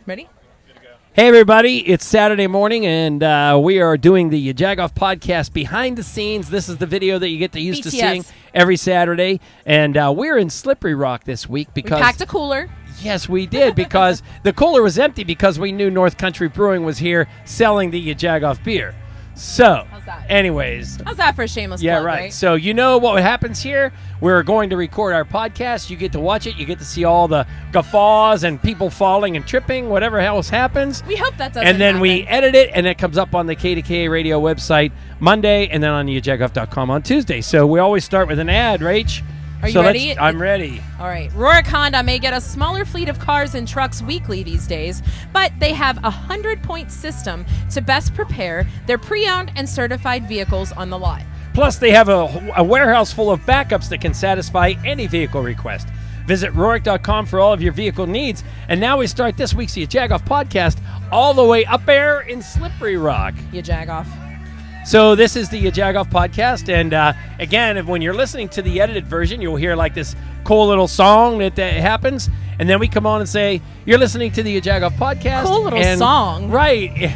Ready? Hey, everybody. It's Saturday morning, and we are doing the YaJagoff podcast behind the scenes. This is the video that you get used to seeing every Saturday. And we're in Slippery Rock this week because... We packed a cooler. Yes, we did, because the cooler was empty because we knew North Country Brewing was here selling the YaJagoff beer. So, anyways. How's that for a shameless yeah, plug, right. So, you know what happens here? We're going to record our podcast. You get to watch it. You get to see all the guffaws and people falling and tripping, whatever else happens. We hope that doesn't And then happen. we edit it, and it comes up on the K2K radio website Monday, and then on YaJagoff.com on Tuesday. So, we always start with an ad, Rach. Are you ready? I'm ready. All right. Rourke Honda may get a smaller fleet of cars and trucks weekly these days, but they have a 100-point system to best prepare their pre-owned and certified vehicles on the lot. Plus, they have a warehouse full of backups that can satisfy any vehicle request. Visit Rourke.com for all of your vehicle needs. And now we start this week's YaJagoff podcast all the way up there in Slippery Rock. YaJagoff. So this is the YaJagoff podcast, and again, when you're listening to the edited version, you'll hear like this cool little song that happens, and then we come on and say, you're listening to the YaJagoff podcast. Cool little song. Right,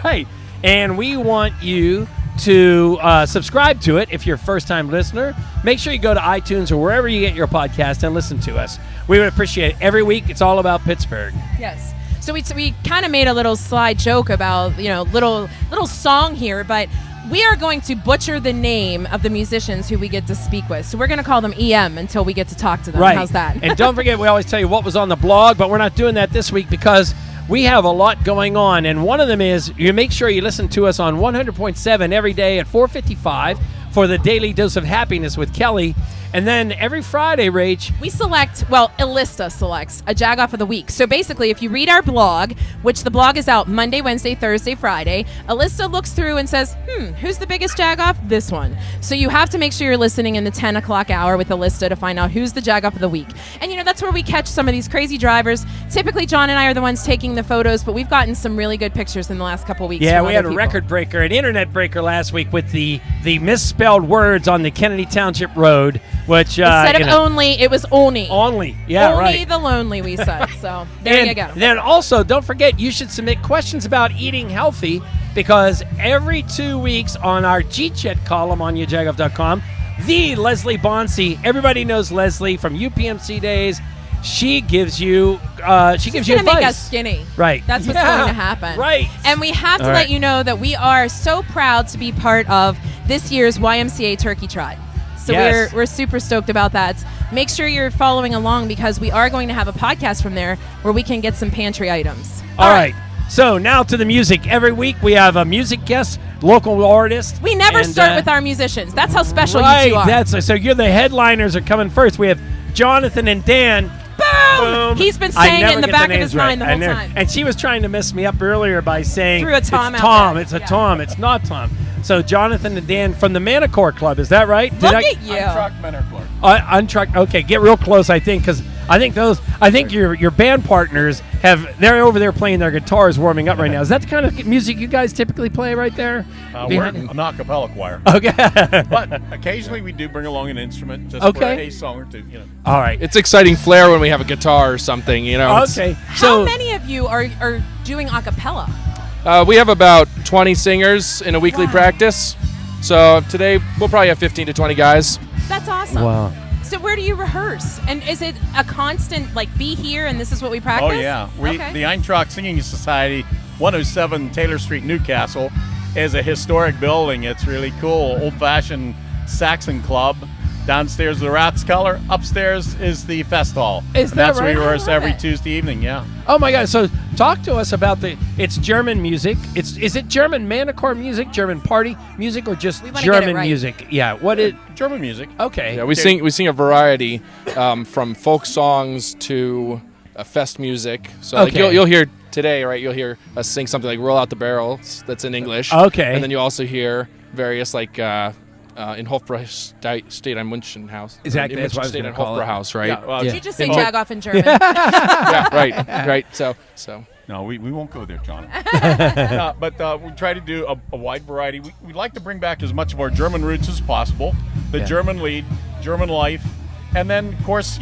right. And we want you to subscribe to it if you're a first-time listener. Make sure you go to iTunes or wherever you get your podcast and listen to us. We would appreciate it. Every week, it's all about Pittsburgh. Yes. So we kind of made a little sly joke about, little song here, but we are going to butcher the name of the musicians who we get to speak with. So we're going to call them EM until we get to talk to them. Right. How's that? And don't forget, we always tell you what was on the blog, but we're not doing that this week because we have a lot going on. And one of them is you make sure you listen to us on 100.7 every day at 4:55 for the Daily Dose of Happiness with Kelly. And then every Friday, Rach, we select, Alista selects a Jagoff of the week. So basically, if you read our blog, which the blog is out Monday, Wednesday, Thursday, Friday, Alista looks through and says, who's the biggest Jagoff? This one. So you have to make sure you're listening in the 10 o'clock hour with Alista to find out who's the Jagoff of the week. And, that's where we catch some of these crazy drivers. Typically, John and I are the ones taking the photos, but we've gotten some really good pictures in the last couple of weeks. Yeah, we had a record breaker, an internet breaker last week with the misspelled words on the Kennedy Township Road, which instead of only, it was only. Only, yeah, only right. The lonely, we said. So there you go. Then also, don't forget, you should submit questions about eating healthy because every 2 weeks on our G-Chat column on YaJagoff.com, the Leslie Bonsi, everybody knows Leslie from UPMC days. She gives you advice. She's going to make us skinny. Right. That's what's going to happen. Right. And we have to let you know that we are so proud to be part of this year's YMCA Turkey Trot. So we're super stoked about that. Make sure you're following along because we are going to have a podcast from there where we can get some pantry items. All right. So now to the music. Every week we have a music guest, local artist. We never start with our musicians. That's how special you two are. So you're the headliners are coming first. We have Jonathan and Dan. Boom! He's been saying it in the back of his mind the whole time. And she was trying to mess me up earlier by saying threw a Tom it's out Tom. there. It's a Tom. It's not Tom. So Jonathan and Dan from the Maennerchor Club. Is that right? Look at you. Eintracht Maennerchor. Eintracht. Okay, get real close. I think because I think your band partners they're over there playing their guitars, warming up right now. Is that the kind of music you guys typically play right there? We're an a cappella choir. Okay. But occasionally we do bring along an instrument just for a song or two. All right. It's exciting flair when we have a guitar or something. Okay. How many of you are doing a cappella? We have about 20 singers in a weekly practice. So today we'll probably have 15 to 20 guys. That's awesome. Wow. So where do you rehearse? And is it a constant, be here and this is what we practice? Oh, yeah. The Eintracht Singing Society, 107 Taylor Street, Newcastle, is a historic building. It's really cool. Old-fashioned Saxon club. Downstairs the Rat's Color. Upstairs is the Fest Hall. That's where we rehearse every Tuesday evening, yeah. Oh my God! So talk to us about it's German music. Is it German Maennerchor music, German party music, or just German music? Yeah. What is German music? Okay. Yeah, we sing a variety from folk songs to fest music. So you'll hear today, right? You'll hear us sing something like "Roll Out the Barrels" that's in English. Okay. And then you also hear various in Hofbräuhaus am Münchenhaus. Exactly. That's what I was in going to call it. Hofbräuhaus, right? Yeah, Did you just say Jagoff in German? Yeah, right. So. No, we won't go there, John. But we try to do a wide variety. We like to bring back as much of our German roots as possible. The German lead, German life, and then, of course,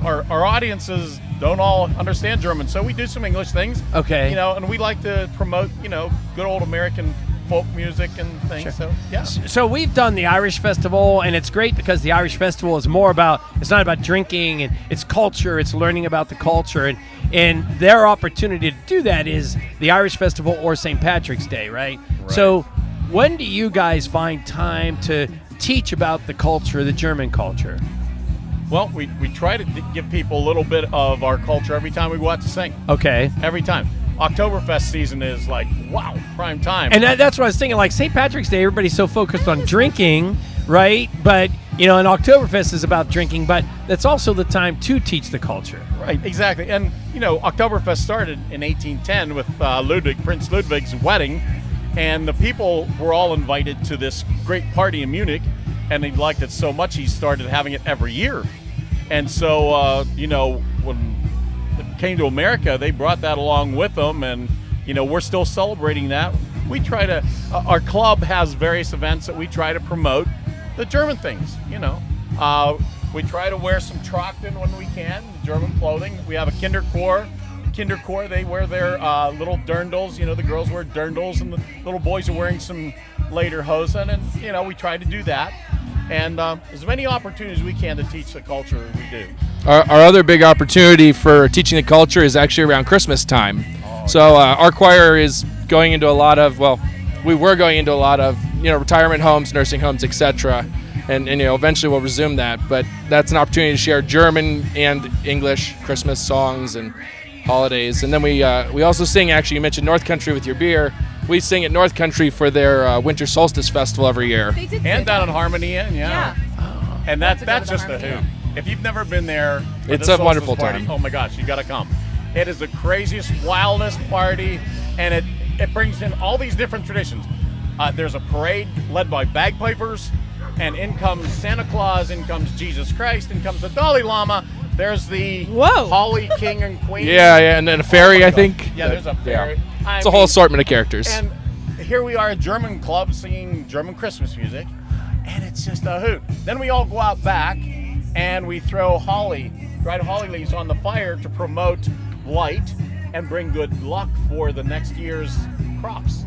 our audiences don't all understand German, so we do some English things. Okay. You know, and we like to promote, good old American folk music and things. Sure. So yeah. So we've done the Irish Festival, and it's great because the Irish Festival is more about, it's not about drinking and it's culture, it's learning about the culture, and their opportunity to do that is the Irish Festival or St. Patrick's Day, right? So when do you guys find time to teach about the culture, the German culture? Well, we try to give people a little bit of our culture every time we go out to sing. Okay. Every time. Oktoberfest season is like, wow, prime time. And that's what I was thinking, like St. Patrick's Day, everybody's so focused on drinking, right? But, and Oktoberfest is about drinking, but that's also the time to teach the culture. Right, exactly. And, Oktoberfest started in 1810 with Prince Ludwig's wedding, and the people were all invited to this great party in Munich, and he liked it so much he started having it every year. And so, when it came to America, they brought that along with them, and, we're still celebrating that. We try to, our club has various events that we try to promote the German things, We try to wear some Trachten when we can, German clothing. We have a Kinderchor. Kinderchor, they wear their little dirndls. The girls wear dirndls, and the little boys are wearing some lederhosen, and, we try to do that. And as many opportunities as we can to teach the culture, we do. Our other big opportunity for teaching the culture is actually around Christmas time. So our choir is going into a lot of, we were going into a lot of, retirement homes, nursing homes, etc. And eventually we'll resume that. But that's an opportunity to share German and English Christmas songs and holidays. And then we also sing, actually, you mentioned North Country with your beer. We sing at North Country for their Winter Solstice Festival every year. They did And down at Harmony Inn, yeah. And that's just a Harmony hoot. If you've never been there, It's the a wonderful solstice party, time. oh my gosh, you got to come. It is the craziest, wildest party, and it brings in all these different traditions. There's a parade led by bagpipers, and in comes Santa Claus, in comes Jesus Christ, in comes the Dalai Lama. There's the Holly King and Queen. Yeah, and then a fairy, I think. Yeah, there's a fairy. Yeah. It's a whole assortment of characters. And here we are, a German club singing German Christmas music, and it's just a hoot. Then we all go out back, and we throw dried holly leaves on the fire to promote light and bring good luck for the next year's crops.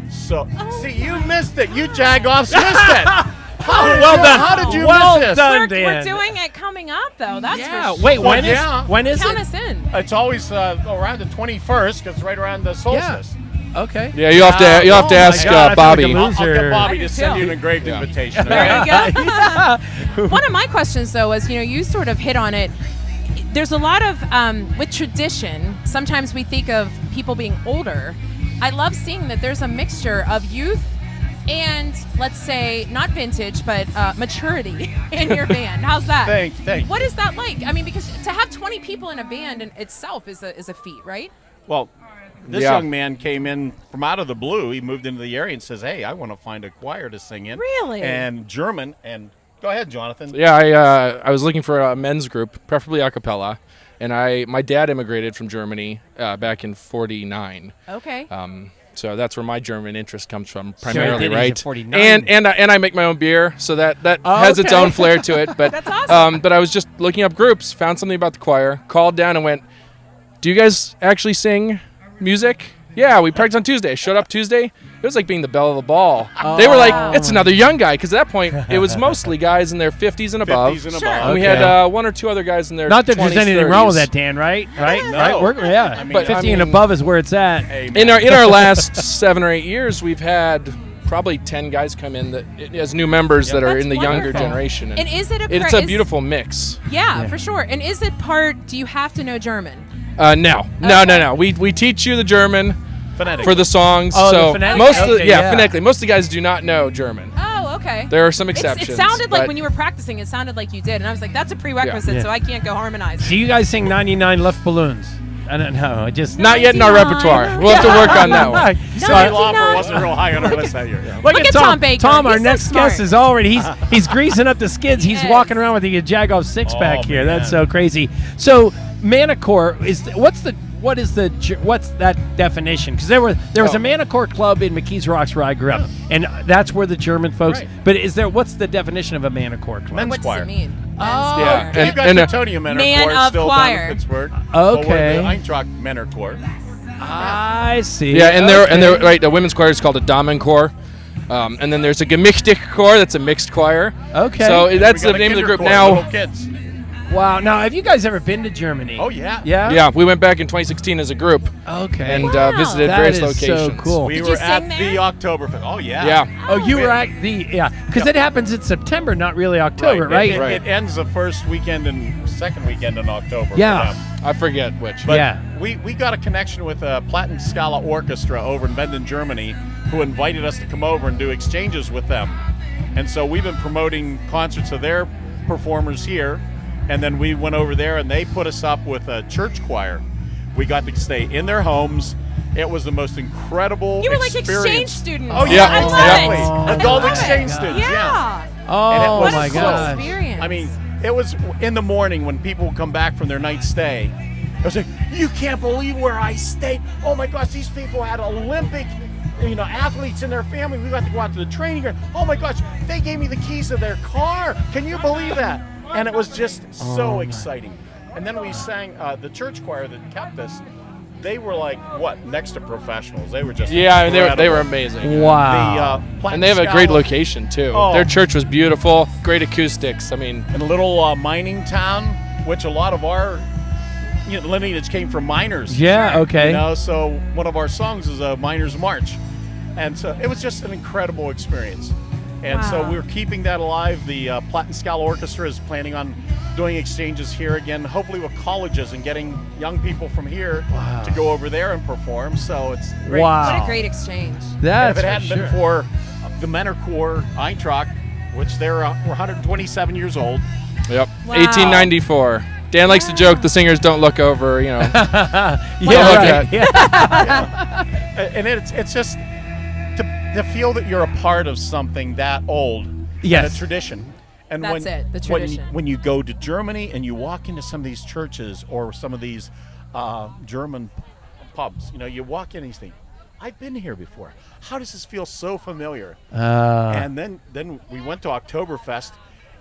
So, see, you missed it. You Jagoffs missed it. Well done. How did you Well miss this? done. We're Dan. doing it coming up, though. That's for sure. Wait, when Well, is Count it? us in. It's always around the 21st, because it's right around the solstice. Okay. Yeah, you'll have to my ask God, I feel Bobby. like a I'll loser. get Bobby I to do send too. you an engraved invitation. There Okay? you go. One of my questions, though, was, you sort of hit on it. There's a lot of, with tradition, sometimes we think of people being older. I love seeing that there's a mixture of youth and, let's say, not vintage, but maturity in your band. How's that? Thank. What is that like? I mean, because to have 20 people in a band in itself is a feat, right? Well, this Yeah. young man came in from out of the blue. He moved into the area and says, hey, I want to find a choir to sing in. Really? And German. And go ahead, Jonathan. Yeah, I was looking for a men's group, preferably a cappella, and my dad immigrated from Germany back in '49. Okay. So that's where my German interest comes from, Sure, primarily, did. He's right? a 49. And I make my own beer, so that has its own flair to it. But That's awesome. but I was just looking up groups, found something about the choir, called down and went, "Do you guys actually sing music?" Yeah, we practiced on Tuesday. Showed up Tuesday. It was like being the belle of the ball. They were like, it's another young guy, because at that point, it was mostly guys in their 50s and above. 50s and Sure. above. And we had one or two other guys in their Not that 20s, there's anything wrong with 30s. that, Dan, right? Right? No. Right? Yeah. I mean, But 50 and I mean- above is where it's at. Hey, In man. our last 7 or 8 years, we've had probably 10 guys come in that as new members that are That's in the younger wonderful. generation. And is it it's a beautiful mix. Yeah, for sure. And is it do you have to know German? No. We teach you the German Phonetic. for the songs. Oh, the so phonetic? most of Okay, the, yeah. phonetically, most of the guys do not know German. Oh, okay. There are some It exceptions. sounded like but- when you were practicing, it sounded like you did. And I was like, that's a prerequisite, Yeah. so I can't go harmonize. Do you guys sing 99 Luftballons? I don't know. I just Not yet in our 99. repertoire. We'll have to work on that one. Cyndi Lauper 99. wasn't real high on our list that year. Look at Tom Baker. Tom, our He's so next smart. guest is already he's greasing up the skids. He's Yes. walking around with the Jagoff six pack Oh, here. man. That's so crazy. So Maennerchor what's that definition? Because there was a Maennerchor club in McKees Rocks where I grew up, and that's where the German folks. Right. But what's the definition of a Maennerchor club? Men's What does choir. it mean? choir. Yeah. You've got and, the Tony Maennerchor Man of still choir. down in Pittsburgh. Okay. Or the Eintracht Maennerchor. I see. Yeah, and they're Okay. right. The women's choir is called a Damenchor. And then there's a Gemischte Chor, that's a mixed choir. Okay. So that's We the got a name of the group Kinderchor, now. Little kids. Wow. Now, have you guys ever been to Germany? Oh, yeah. Yeah? Yeah, we went back in 2016 as a group Okay. and Wow. visited That various is so locations. cool. We Did were you at sing the there? Oktoberfest. Oh, yeah. Yeah. Oh, you We- were at the, because it happens in September, not really October, right? It ends the first weekend and second weekend in October. Yeah. For them. I forget which. But Yeah. we got a connection with a Platten Scala Orchestra over in Benden, Germany, who invited us to come over and do exchanges with them. And so we've been promoting concerts of their performers here, and then we went over there and they put us up with a church choir. We got to stay in their homes. It was the most incredible You were like experience. exchange students. Oh, Yeah, yeah, I love exactly. it. I Adult love exchange it. students, Yeah. Oh, And it was my What a cool God. experience. I mean, it was in the morning when people would come back from their night stay. It was like, you can't believe where I stayed. Oh my gosh, these people had Olympic, athletes in their family. We got to go out to the training ground. Oh my gosh, they gave me the keys to their car. Can you believe that? And it was just so exciting. And then we sang the church choir that kept us. They were like next to professionals. They were just Yeah, they incredible. were amazing. Wow. The And they have a Platten great Scala- location too. Oh. Their church was beautiful, great acoustics. I mean, in a little mining town, which a lot of our lineage came from miners. Yeah, okay. So one of our songs is a Miners March. And so it was just an incredible experience. And so Wow. we're keeping that alive. The Platten Scala Orchestra is planning on doing exchanges here again, hopefully with colleges and getting young people from here to go over there and perform. So it's great. Wow. What a great exchange. And That's if it for hadn't sure. been for the Maennerchor Eintracht, which were 127 years old. yep. Wow. 1894. Dan likes to joke the singers don't look over, yeah, Well, right. okay. Yeah. And it's just to feel that you're a part of something that old, Yes. and a tradition. And That's it, the when tradition. when you go to Germany and you walk into some of these churches or some of these German pubs, you walk in and you think, I've been here before. How does this feel so familiar? And then we went to Oktoberfest,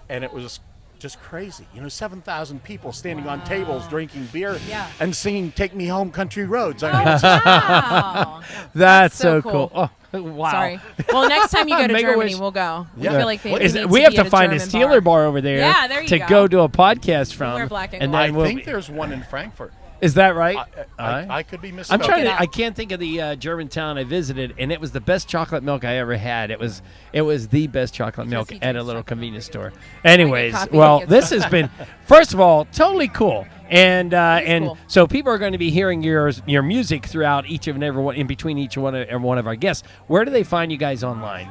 and it was just crazy. 7,000 people standing on tables drinking beer Yeah. and singing "Take Me Home, Country Roads." I mean, it's just Wow. That's so so cool. cool. Oh, wow. Sorry. Well, next time you go to Make a Germany, wish. we'll go. Yeah. I feel like Well, they We have to find a Steeler bar over there, Yeah, there you to go. go to a podcast from. wear black and and white. then I we'll think there's one in Frankfurt. is that right? I could be missing. I'm trying it to. up. I can't think of the German town I visited, and it was the best chocolate milk I ever had. It was the best chocolate milk he at a drinks little chocolate convenience store. Anyways, coffee, well, he gets this has been first of all totally cool, and cool. so people are going to be hearing your music throughout each of and every one in between each one of our guests. Where do they find you guys online?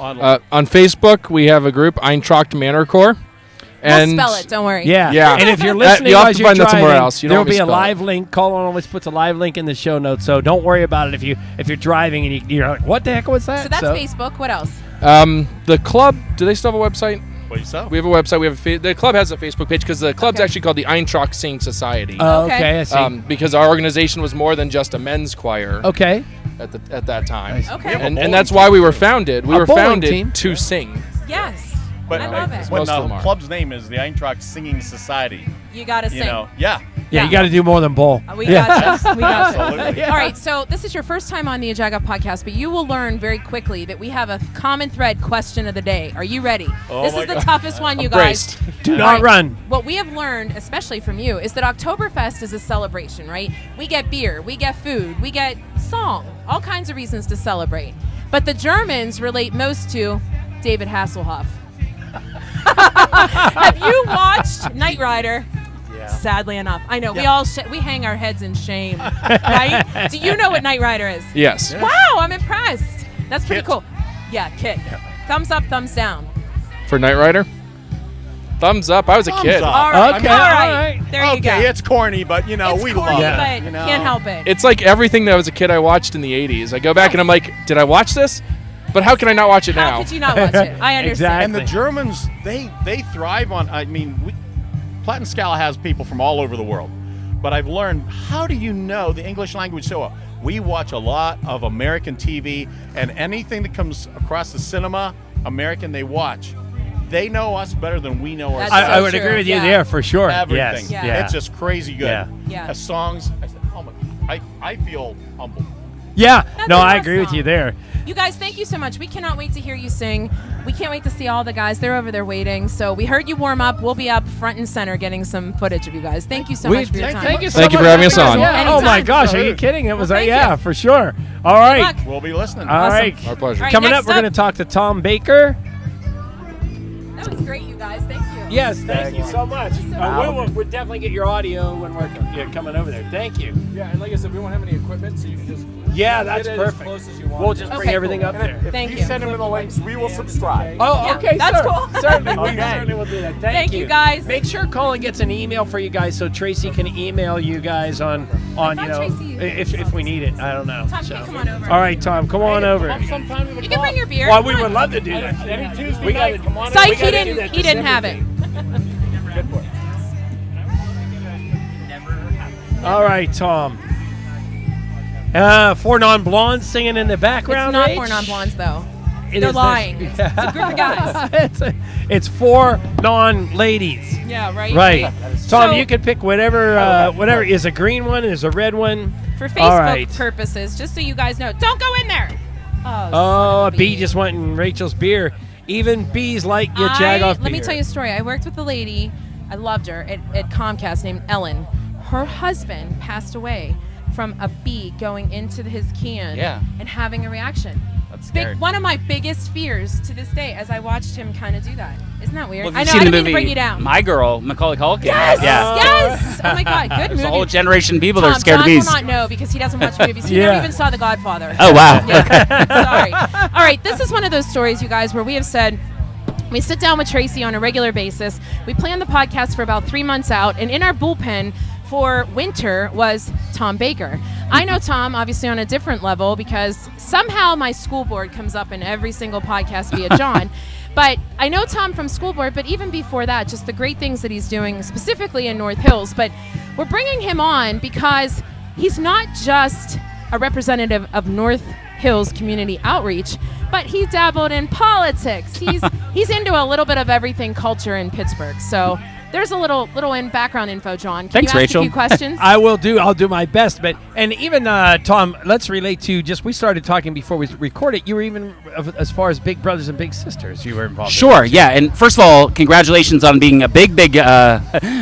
On Facebook, we have a group, Eintracht Maennerchor. We'll And spell it. Don't worry. Yeah, Yeah. And if you're You'll listening, have as to you're find that somewhere driving, else. You there don't will be a want me to spell live link. Colin always puts a live link in the show notes, so don't worry about it if you're driving and you're like, what the heck was that? So that's Facebook. What else? The club, do they still have a website? What you saw? We have a website. We have the club has a Facebook page because the club's Okay. actually called the Eintracht Singing Society. Oh, Okay. okay, I see. Because our organization was more than just a men's choir Okay. at that time. Okay. have a And bowling that's team, why we were too. founded. We A were bowling founded team? to sing. Yes. But I love it. when Most of them the are. club's name is the Eintracht Singing Society, You got to sing. yeah. Yeah, Yeah. you got to do more than bowl. We got you. We got you. Absolutely. All right, so this is your first time on the YaJagoff podcast, but you will learn very quickly that we have a common thread question of the day. Are you ready? Oh This my is the God. toughest one, you braced. guys. Do All not right. run. What we have learned, especially from you, is that Oktoberfest is a celebration, right? We get beer, we get food, we get song, all kinds of reasons to celebrate. But the Germans relate most to David Hasselhoff. Have you watched Knight Rider? Yeah. Sadly enough, I know we all we hang our heads in shame, right? Do you know what Knight Rider is? Yes. Wow, I'm impressed. That's pretty Kit. cool. Yeah, Kit. Thumbs up, thumbs down. For Knight Rider? Thumbs up. I was a Thumbs kid. up. All right, Okay, all all right. right. There you go. Okay, it's corny, but It's we corny, love but it. can't help it. It's like everything that was a kid I watched in the 80s. I go back and I'm like, did I watch this? But how can I not watch it How now? could you not watch it? I understand. Exactly. And the Germans, they thrive on. I mean, Platten Scala has people from all over the world, but I've learned, how do you know the English language so well? We watch a lot of American TV, and anything that comes across the cinema, American, they watch. they know us better than we know That's ourselves. I would agree with you there for sure. Everything. Yes. Yeah. It's just crazy good. Yeah. Yeah. The songs, I said, oh my, I feel humbled. Yeah. That's No, a I love agree with song. you there. You guys, thank you so much. We cannot wait to hear you sing. We can't wait to see all the guys. They're over there waiting. So we heard you warm up. We'll be up front and center getting some footage of you guys. Thank you so much for your time. Thank you Thank you much for having us us on. Yeah. Oh my Anytime. gosh, are you kidding? It was Well, thank yeah, you. for sure. All Good right. luck. We'll be listening. All right. Our pleasure. All right, Coming next up, we're going to talk to Tom Baker. That was great, you guys. Thank you. Yes, thank you so much. so We'll definitely get your audio when we're coming over there. Thank you. Yeah, and like I said, we won't have any equipment, so you can just Yeah, that's get it as perfect. close as you want. We'll just bring Okay, everything cool. up there. Thank you. Send them in the links. We will subscribe. Oh, Yeah, okay. that's sir. cool. Certainly, we Okay. certainly will do that. Thank you, guys. Make sure Colin gets an email for you guys so Tracy can email you guys on thought you know Tracy- if we need it. I don't know. Tom, So. you can come on over. All right, Tom, come on over. You can bring your beer. Well, Come we on. would love to do that. Any Tuesday We night, gotta- come on. Psych, we he gotta do didn't. that He didn't December have it. thing. Good for it. All right, Tom. 4 non-blondes singing in the It's background. not Rach? 4 non-blondes, though. It They're is lying. this- It's a group of guys. it's 4 non-ladies. Yeah, right? Right. Tom, So- you can pick whatever is a green one, is a red one. For All Facebook right. purposes, just so you guys know, don't go in there. Oh, Oh, son of B just went in Rachel's beer. Even B's like your Jagoff beer. Let me tell you a story. I worked with a lady, I loved her, at Comcast named Ellen. Her husband passed away from a bee going into his can and having a reaction. That's scary. One of my biggest fears to this day as I watched him kind of do that. Isn't that weird? Well, I have know, you I seen didn't the mean to movie bring you down. My Girl, Macaulay Culkin? Yes! Yeah. Yes! Oh my God, good There's movie. a whole generation of people that Tom, are scared John of bees. will not know because he doesn't watch movies. He Yeah. never even saw The Godfather. Oh, wow. Yeah. Sorry. All right, this is one of those stories, you guys, where we have said we sit down with Tracy on a regular basis. We plan the podcast for about 3 months out, and in our bullpen for winter was Tom Baker. I know Tom obviously on a different level because somehow my school board comes up in every single podcast via John. But I know Tom from school board, but even before that, just the great things that he's doing specifically in North Hills. But we're bringing him on because he's not just a representative of North Hills community outreach, but he dabbled in politics. He's into a little bit of everything culture in Pittsburgh. So there's a little in background info, John. Can Thanks, you ask Rachel. a few questions? I'll do my best. And even Tom, let's relate to we started talking before we recorded. You were even as far as Big Brothers and Big Sisters. You were involved. Sure, yeah. And first of all, congratulations on being a big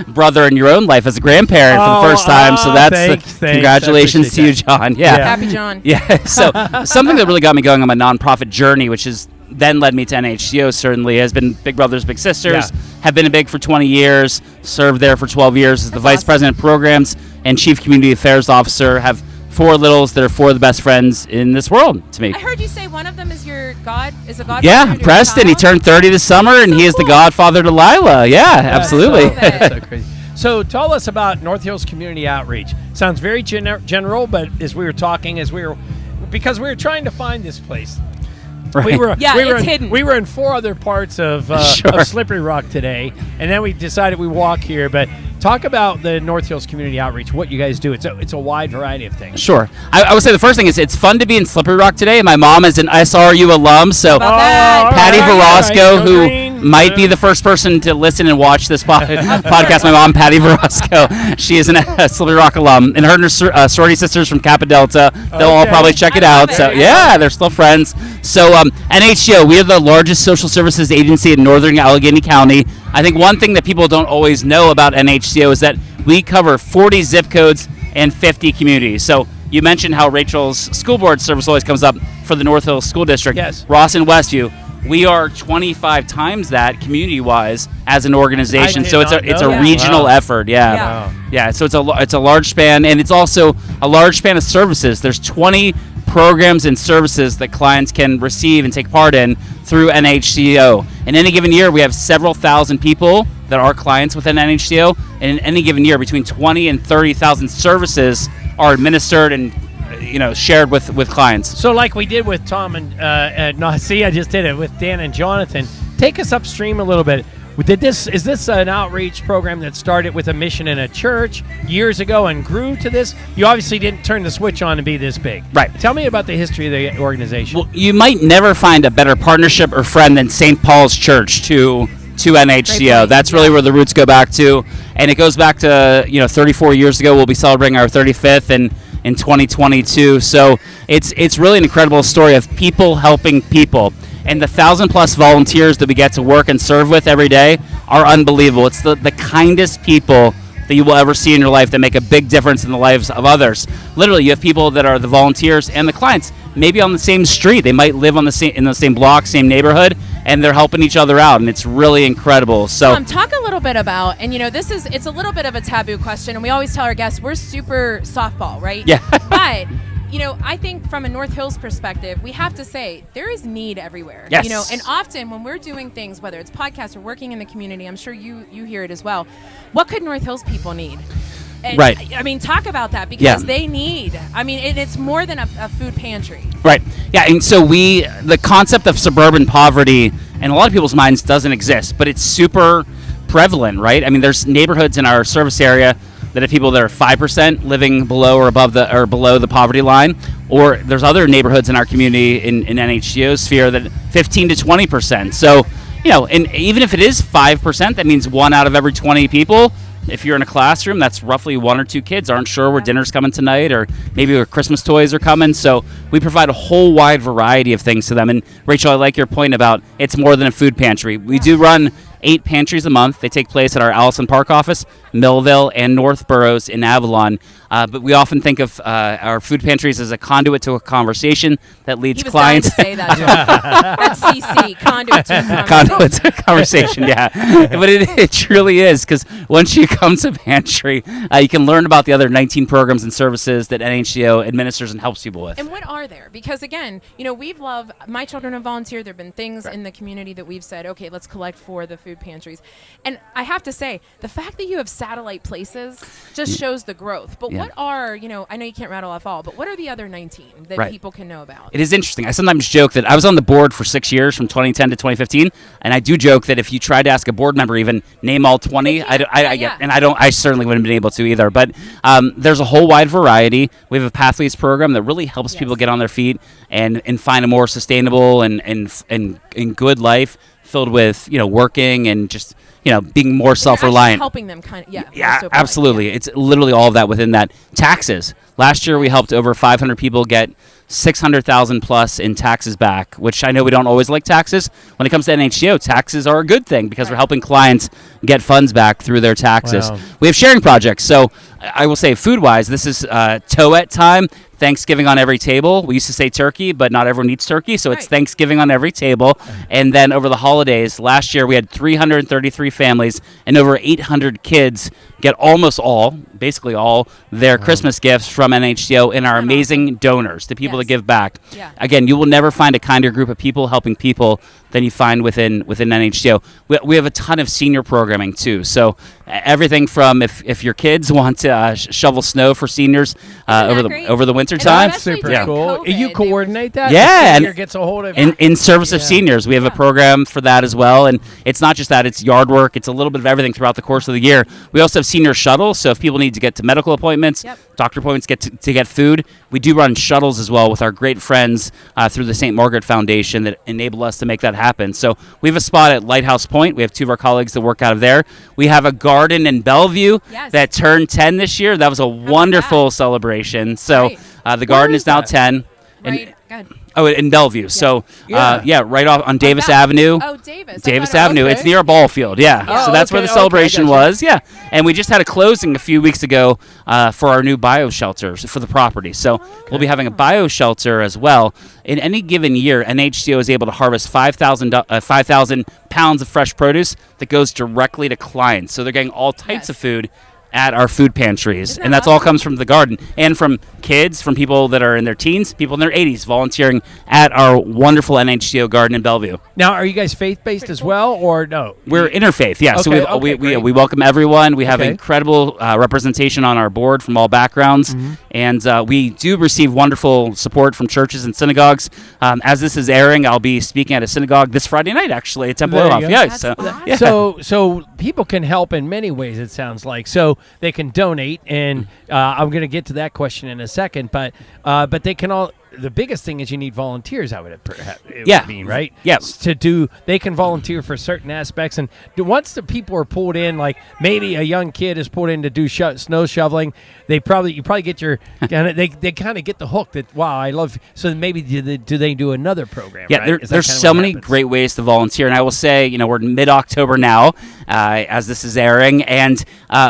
brother in your own life as a grandparent for the first time. So that's thanks. congratulations I to you, appreciate John. Yeah. Happy John. Yeah. So something that really got me going on my nonprofit journey, which is then led me to NHCO, certainly has been Big Brothers Big Sisters. Yeah. Have been in Big for 20 years, served there for 12 years as the That's Vice awesome. President of Programs and Chief Community Affairs Officer. Have 4 littles that are 4 of the best friends in this world to me. I heard you say one of them is a godfather. Yeah, to your Preston. He child? turned 30 this summer, and So he is the cool. godfather to Lila. Yeah, absolutely. love it. So crazy. So tell us about North Hills Community Outreach. Sounds very general, but as we were talking, because we were trying to find this place. Right. We were it's hidden. We were in 4 other parts of Sure. Slippery Rock today, and then we decided we walk here. But talk about the North Hills Community Outreach. What you guys do? It's a wide variety of things. Sure. I would say the first thing is it's fun to be in Slippery Rock today. My mom is an SRU alum, so About that? Patty all right, Verosco, all right. who Green. might be the first person to listen and watch this podcast. My mom, Patty Verosco, she is an Slippery Rock alum, and her and her sorority sisters from Kappa Delta. They'll all Okay. probably check it I love out. So it. yeah, they're still friends. So NHCO, we are the largest social services agency in northern Allegheny County. I think one thing that people don't always know about NHCO is that we cover 40 zip codes and 50 communities. So you mentioned how Rachel's school board service always comes up for the North Hills School District. Yes. Ross and Westview. We are 25 times that community-wise as an organization. I did So it's not a know that. regional Wow. effort. Yeah. Yeah. Yeah. So it's a large span, and it's also a large span of services. There's 20 programs and services that clients can receive and take part in through NHCO. In any given year, we have several thousand people that are clients within NHCO, and in any given year, between 20 and 30,000 services are administered and shared with clients. So like we did with Tom and see, I just did it with Dan and Jonathan. Take us upstream a little bit. Is this an outreach program that started with a mission in a church years ago and grew to this? You obviously didn't turn the switch on to be this big. Right. Tell me about the history of the organization. Well, you might never find a better partnership or friend than St. Paul's Church to to NHCO. point. That's really where the roots go back to, and it goes back to 34 years ago. We'll be celebrating our 35th in 2022. So it's really an incredible story of people helping people, and the 1,000+ volunteers that we get to work and serve with every day are unbelievable. It's the kindest people that you will ever see in your life that make a big difference in the lives of others. Literally, you have people that are the volunteers and the clients, maybe on the same street. They might live in the same block, same neighborhood, and they're helping each other out, and it's really incredible. So talk a little bit about, and it's a little bit of a taboo question, and we always tell our guests we're super softball, right? Yeah. But I think from a North Hills perspective, we have to say there is need everywhere. Yes. And often when we're doing things, whether it's podcasts or working in the community, I'm sure you hear it as well. What could North Hills people need? And, right. I mean, talk about that, because they need. I mean, it's more than a food pantry. Right. Yeah. And so the concept of suburban poverty in a lot of people's minds doesn't exist, but it's super prevalent, right? I mean, there's neighborhoods in our service area that have people that are 5% living below or below the poverty line, or there's other neighborhoods in our community in NHCO sphere that 15 to 20%. So, and even if it is 5%, that means 1 out of every 20 people. If you're in a classroom, that's roughly 1 or 2 kids aren't sure where dinner's coming tonight, or maybe where Christmas toys are coming. So we provide a whole wide variety of things to them. And Rachel, I like your point about it's more than a food pantry. We do run 8 pantries a month. They take place at our Allison Park office, Millville, and North Boroughs in Avalon. But we often think of our food pantries as a conduit to a conversation that leads clients. He was dying to say that. That's CC, conduit to a conversation. Conduit to a conversation, yeah. But it truly is, because once you come to pantry, you can learn about the other 19 programs and services that NHCO administers and helps people with. And what are there? Because again, we've loved My Children Have Volunteered. There have been things in the community that we've said, okay, let's collect for the food pantries. And I have to say, the fact that you have satellite places just shows the growth. But what are, I know you can't rattle off all, but what are the other 19 that people can know about? It is interesting. I sometimes joke that I was on the board for 6 years, from 2010 to 2015, and I do joke that if you tried to ask a board member even name all 20, I certainly wouldn't have been able to either. But there's a whole wide variety. We have a Pathways program that really helps people get on their feet and find a more sustainable and good life filled with working and just being more self-reliant. Helping them absolutely. It's literally all of that within that. Taxes. Last year we helped over 500 people get $600,000+ in taxes back, which I know we don't always like taxes. When it comes to NHCO, taxes are a good thing because we're helping clients get funds back through their taxes. Wow. We have sharing projects. So I will say, food-wise, this is Toet time. Thanksgiving on every table. We used to say turkey, but not everyone eats turkey, so it's Thanksgiving on every table. And then over the holidays, last year we had 333 families and over 800 kids get basically all their Christmas gifts from NHCO and our amazing donors, the people that give back. Yeah. Again, you will never find a kinder group of people helping people than you find within NHCO. We have a ton of senior programming too. So everything from if your kids want to shovel snow for seniors over the winter time. That's super cool. You coordinate that? Yeah, and gets a hold of in service of seniors, we have a program for that as well. And it's not just that; it's yard work. It's a little bit of everything throughout the course of the year. We also have senior shuttles. So if people need to get to medical appointments, doctor appointments, get to get food, we do run shuttles as well with our great friends through the St. Margaret Foundation that enable us to make that happen. So we have a spot at Lighthouse Point. We have 2 of our colleagues that work out of there. We have a garden in Bellevue that turned 10 this year. That was a wonderful celebration. So the garden is now 10. Right. Good. Oh, in Bellevue. So, right off on Davis Avenue. Oh, Davis. Davis Avenue. Okay. It's near a ball field. Yeah. So that's where the celebration was. Yeah. And we just had a closing a few weeks ago for our new bio shelters for the property. So we'll be having a bio shelter as well. In any given year, NHCO is able to harvest 5,000 pounds of fresh produce that goes directly to clients. So they're getting all types of food at our food pantries, and that's all comes from the garden and from kids, from people that are in their teens, people in their 80s volunteering at our wonderful NHCO garden in Bellevue. Now, are you guys faith-based as well, or no? We're interfaith, yeah. Okay, So we welcome everyone. We have incredible representation on our board from all backgrounds, and we do receive wonderful support from churches and synagogues. As this is airing, I'll be speaking at a synagogue this Friday night, actually, at Temple Off. Yeah, So people can help in many ways, it sounds like. So they can donate, and I'm going to get to that question in a second, but they can all the biggest thing is you need volunteers. I would Yeah. would mean, right? Yes. They can volunteer for certain aspects, and once the people are pulled in, like maybe a young kid is pulled in to do snow shoveling, you probably get your they kind of get the hook that wow, I love. So maybe do they do another program? Yeah, right? there's so many great ways to volunteer, and I will say, we're mid-October now, as this is airing, and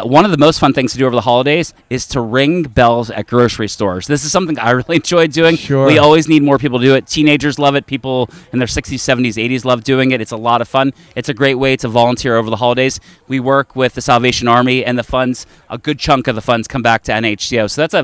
one of the most fun things to do over the holidays is to ring bells at grocery stores. This is something I really enjoy doing. Sure. We always need more people to do it. Teenagers love it. People in their 60s, 70s, 80s love doing it. It's a lot of fun. It's a great way to volunteer over the holidays. We work with the Salvation Army, and a good chunk of the funds come back to NHCO. So that's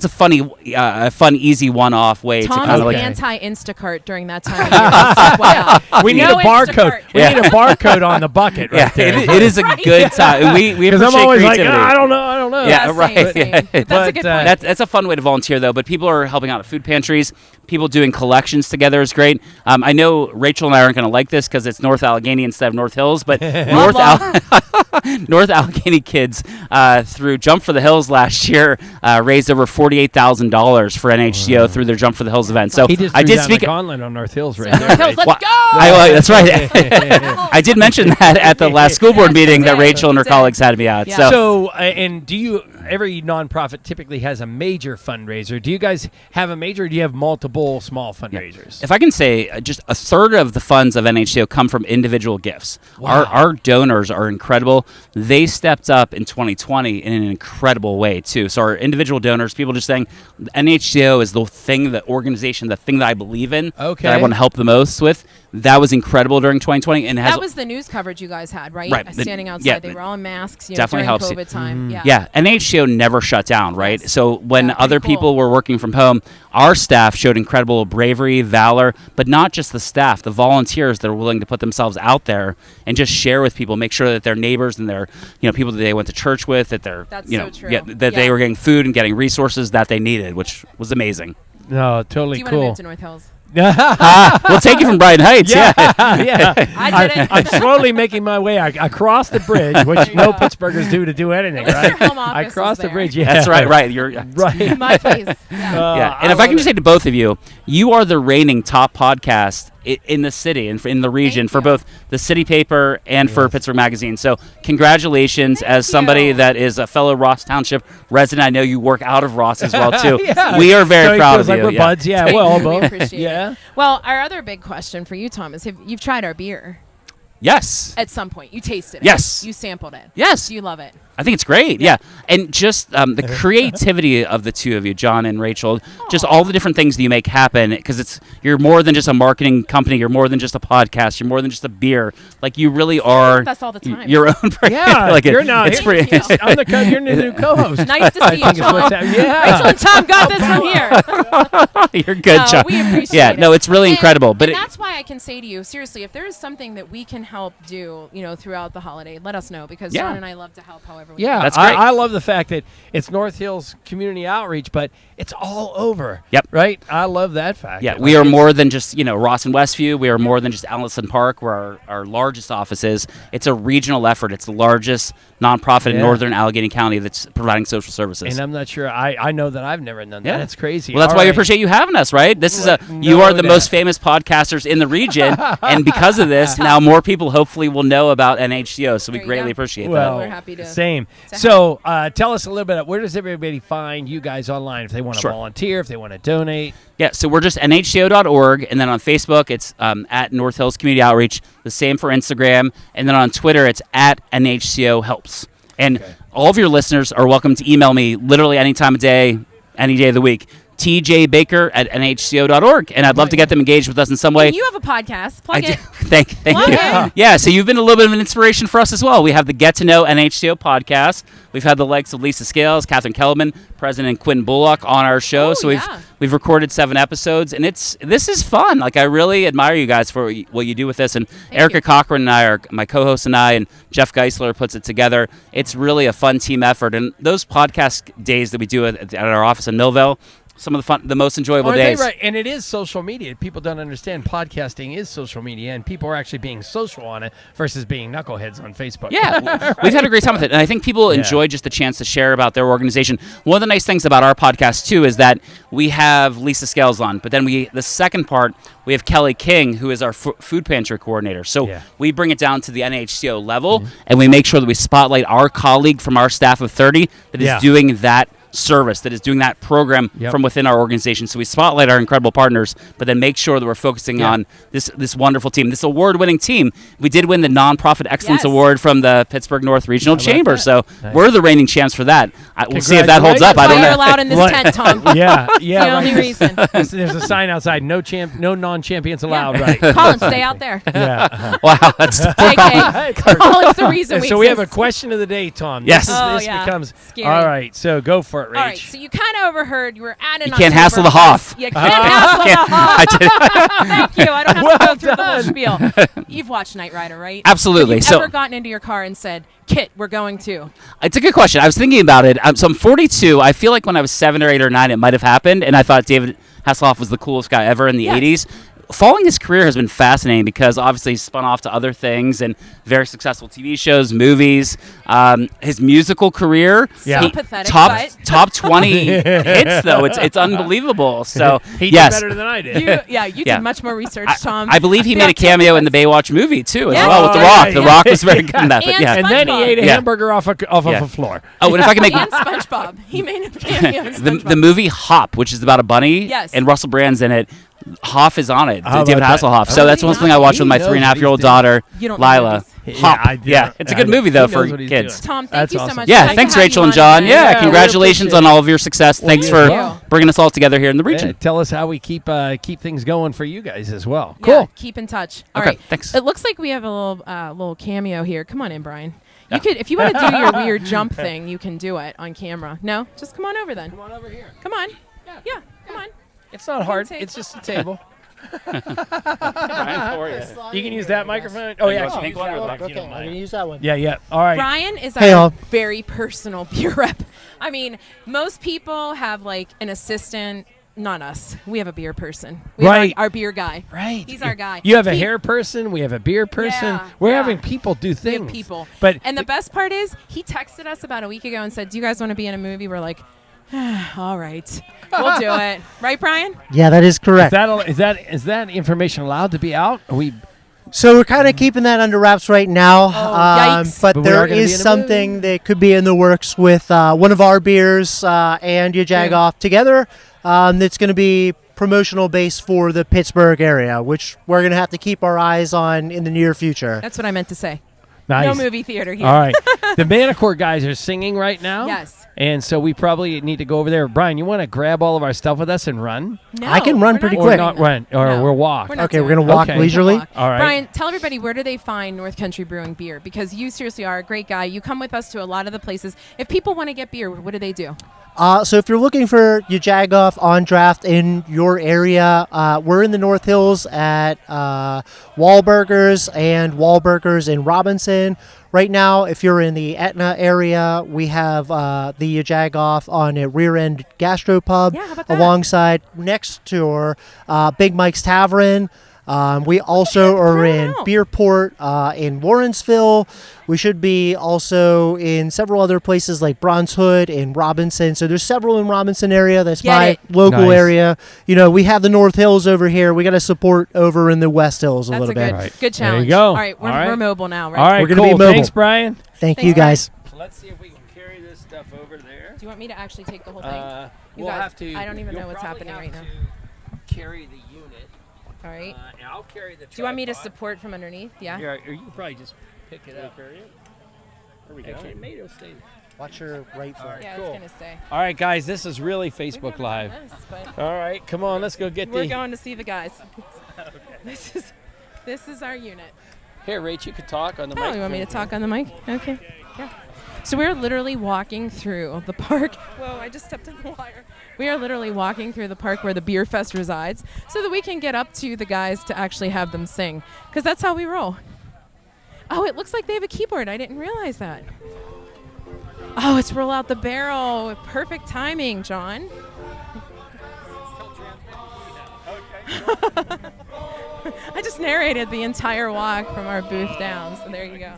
a fun, easy one-off way Tom's to kind of like. anti-Instacart during that time of year. Wow. We need No a barcode. Instacart. We need a barcode on the bucket. Right there. It is a good time. And we Because appreciate I'm always like, creativity. I don't know. Yeah, Same, right. same. Yeah. That's a But, good point. That's a fun way to volunteer, though. But people are helping out at food pantries. People doing collections together is great. I know Rachel and I aren't going to like this because it's North Allegheny instead of North Hills, but North Allegheny kids through Jump for the Hills last year raised over $48,000 for NHCO through their Jump for the Hills event. So He just I threw did down speak. the gauntlet on North Hills right North there. Hills, let's Well, go! That's right. I did mention that at the last school board meeting that did. Rachel and her You did. colleagues had me at. Yeah. So, and every nonprofit typically has a major fundraiser. Do you guys have a major, or do you have multiple small fundraisers? If I can say, just a third of the funds of NHCO come from individual gifts. Wow. Our donors are incredible. They stepped up in 2020 in an incredible way, too. So our individual donors, people just saying, NHCO is the thing that I believe in, Okay. that I want to help the most with. That was incredible during 2020. And That was the news coverage you guys had, right? Right. Standing outside. Yeah. They were all in masks Definitely during helps you. COVID time. Yeah, NHCO never shut down, right? Yes. So when Yeah, pretty other cool. people were working from home, our staff showed incredible bravery, valor, but not just the staff, the volunteers that are willing to put themselves out there and just share with people, make sure that their neighbors and their people that they went to church with, that they're That's you so know, true. yeah, that they Yeah. were getting food and getting resources that they needed, which was amazing. No, Do totally you want to cool. move to North Hills? We'll take you from Brighton Heights, yeah. yeah. I did it. I'm slowly making my way. I crossed the bridge, which no Pittsburghers do to do anything, At least right? your home I office crossed is the there. bridge. Yeah, That's right. You're right. My place. Yeah. Yeah, and if I can just say to both of you, you are the reigning top podcast in the city and in the region Thank for you. both the City Paper and for Pittsburgh Magazine. So congratulations as somebody you. that is a fellow Ross Township resident. I know you work out of Ross as well too. Yeah. We are very So it proud feels of like you. we're buds. Yeah, well, We both. appreciate Yeah. it. Well, our other big question for you, Tom, is you've tried our beer Yes. at some point. You tasted it. Yes. You sampled it. Yes. Do you love it? I think it's great. Yeah. And just the creativity of the two of you, John and Rachel, just all the different things that you make happen, because you're more than just a marketing company. You're more than just a podcast. You're more than just a beer. Like, you really are That's all the time. your own brand. Yeah, like you're now. it's Thank pretty. you. I'm you're the new co-host. Nice to see you, I think is what's Tom. happening. Yeah. Rachel and Tom got this from here. You're good, No, John. we appreciate Yeah, it. no, it's really And- incredible. But and that's why I can say to you, seriously, if there is something that we can help do, throughout the holiday, let us know, because Yeah. John and I love to help however we Yeah, can. That's great. I love the fact that it's North Hills community outreach, but it's all over. Yep. Right? I love that fact. yeah, we are more than just Ross and Westview. We are more than just Allison Park, where our largest office is. It's a regional effort. It's the largest nonprofit in Yeah. northern Allegheny County that's providing social services. And I'm not sure. I know that I've never done that. Yeah. That's crazy. Well, that's All why we right. appreciate you having us, right? This is you No are the doubt. most famous podcasters in the region, and because of this, now more people hopefully will know about NHCO. So we There you greatly go. appreciate Well, We're happy to- same. to So tell us a little bit. Where does everybody find you guys online if they want to Sure. volunteer, if they want to donate? Yeah, so we're just nhco.org, and then on Facebook, it's at North Hills Community Outreach. The same for Instagram, and then on Twitter, it's at NHCO Helps. And all of your listeners are welcome to email me literally any time of day, any day of the week. tjbaker@nhco.org, and I'd love to get them engaged with us in some way. And you have a podcast. Plug I do. it. Thank Plug you. it. Yeah, so you've been a little bit of an inspiration for us as well. We have the Get to Know NHCO podcast. We've had the likes of Lisa Scales, Catherine Kellerman, President Quinn Bullock on our show. Oh, so yeah. we've recorded 7 episodes, and this is fun. Like, I really admire you guys for what you do with this. And Erica you. Cochran and I are my co-host, and Jeff Geisler puts it together. It's really a fun team effort. And those podcast days that we do at our office in Millville, some of the most enjoyable Aren't they days. right? And it is social media. People don't understand podcasting is social media, and people are actually being social on it versus being knuckleheads on Facebook. Yeah, we've had a great time with it, and I think people enjoy just the chance to share about their organization. One of the nice things about our podcast too is that we have Lisa Scales on, but then the second part we have Kelly King, who is our food pantry coordinator. So we bring it down to the NHCO level, and we make sure that we spotlight our colleague from our staff of 30 that is doing that service, that is doing that program from within our organization. So we spotlight our incredible partners, but then make sure that we're focusing on this wonderful team, this award-winning team. We did win the Nonprofit Excellence Award from the Pittsburgh North Regional Chamber, so we're the reigning champs for that. We'll see if that holds up. I don't know. You're allowed in this tent, Tom. Yeah. The only reason. There's a sign outside: no non-champions allowed. Right? Colin, stay out there. Yeah. Wow, that's Okay. Colin's the reason we So we have a exist. question of the day, Tom. Yes. This becomes Scary. all right. So go for it, Rach. All right, so you kind of overheard. You were at an You can't hassle the Hoff. You can't hassle the Hoff. I did. Thank you. I don't have to go through the whole spiel. You've watched Knight Rider, right? Absolutely. Have you So ever gotten into your car and said, Kit, we're going to? it's a good question. I was thinking about it. So I'm 42. I feel like when I was 7 or 8 or 9, it might have happened, and I thought David Hasselhoff was the coolest guy ever in the 80s. Following his career has been fascinating because obviously he's spun off to other things and very successful TV shows, movies. His musical career, So pathetic, top 20 hits though. It's unbelievable. So He did yes, better than I did. You did much more research, Tom. I believe he made a cameo in the Baywatch movie too, as Yeah. well with The Oh, Rock. yeah, The yeah. Rock was very good in that. But And yeah. And then he ate a Yeah. hamburger off of a floor. Oh, and if I can make and SpongeBob. He made a cameo in SpongeBob. the movie Hop, which is about a bunny, Yes. and Russell Brand's in it. Hoff is on it, How David about that? Hasselhoff. So that's one thing I watched with my He knows what 3.5-year-old he's doing. daughter, You don't know Lila. movies. Hop. I do. Yeah, it's a good movie He though knows for what he's kids. doing. Tom, thank That's you so awesome. much. Yeah, Nice thanks to have Rachel you and on John. today. Yeah, Yeah, congratulations we on appreciate all of your success. Thanks you for as well. bringing us all together here in the region. Yeah, tell us how we keep things going for you guys as well. Yeah, Cool. keep in touch. All Okay, right. thanks. It looks like we have a little cameo here. Come on in, Brian. You could, if you want to do your weird jump thing, you can do it on camera. No, just come on over then. Come on over here. Come on. Yeah, come on. It's not hard. take- It's just a table. Brian, how are you? You can use that microphone. Oh yeah, Pink one or the black? if you don't I'm mind. gonna use that one. Yeah. All right. Brian is Hey, our all. very personal beer rep. I mean, most people have like an assistant. Not us. We have a beer person. We have Right. our beer guy. Right. He's our guy. You have a He- hair person. We have a beer person. Yeah, We're yeah. having people do We things. have people. But And the best part is, he texted us about a week ago and said, "Do you guys want to be in a movie?" We're like, "All right, we'll do it." Right, Brian? Yeah, that is correct. is that information allowed to be out? Are we? So we're kind of keeping that under wraps right now. yikes. But But we there are gonna be is in a something movie. that could be in the works with one of our beers and YaJagoff together. That's going to be promotional base for the Pittsburgh area, which we're going to have to keep our eyes on in the near future. That's what I meant to say. Nice. No movie theater here. All right. The Maennerchor guys are singing right now. Yes. And so we probably need to go over there. Brian, you want to grab all of our stuff with us and run? No, I can run we're pretty not Or quick. doing not that. run? Or No, we'll walk? we're not Okay, doing we're going to that. walk Okay. leisurely. Walk. All right. Brian, tell everybody, where do they find North Country Brewing beer? Because you seriously are a great guy. You come with us to a lot of the places. If people want to get beer, what do they do? So if you're looking for YaJagoff on draft in your area, we're in the North Hills at Wahlburgers and Wahlburgers in Robinson. Right now, if you're in the Etna area, we have the YaJagoff on a Rear End Gastropub Yeah, how about that? alongside next to Big Mike's Tavern. We also are in out. Beerport, in Warrensville. We should be also in several other places like Bronzehood and Robinson. So there's several in Robinson area. That's Get my it. local Nice. area. You know, we have the North Hills over here. We got to support over in the West Hills a That's little a good, bit. Right. good There you challenge. go. All right, we're, All right. we're mobile now, right? All right, We're gonna cool. be mobile. Thanks, Brian. Thank Thanks, you Brian. guys. Let's see if we can carry this stuff over there. Do you want me to actually take the whole thing? You We'll guys, have to. I don't even you'll know what's probably happening have right now. to Carry the unit. All right. And I'll carry the. Do you want me to tripod. support from underneath? Yeah. Yeah, or you can probably just pick it up. There we go. Actually, maybe it'll stay. Watch your right foot. Yeah, Cool. it's gonna stay. All right, guys, this is really We've Facebook never Live. done this, but All right, come on, let's go get we're the. going to see the guys. This is our unit. Here, Rach, you could talk on the Oh, mic. you want me to talk on the mic? Okay. Yeah. So we're literally walking through the park. Whoa, I just stepped on the wire. We are literally walking through the park where the Beer Fest resides so that we can get up to the guys to actually have them sing. Because that's how we roll. Oh, it looks like they have a keyboard. I didn't realize that. Oh, it's Roll Out the Barrel. Perfect timing, John. I just narrated the entire walk from our booth down, so there you go.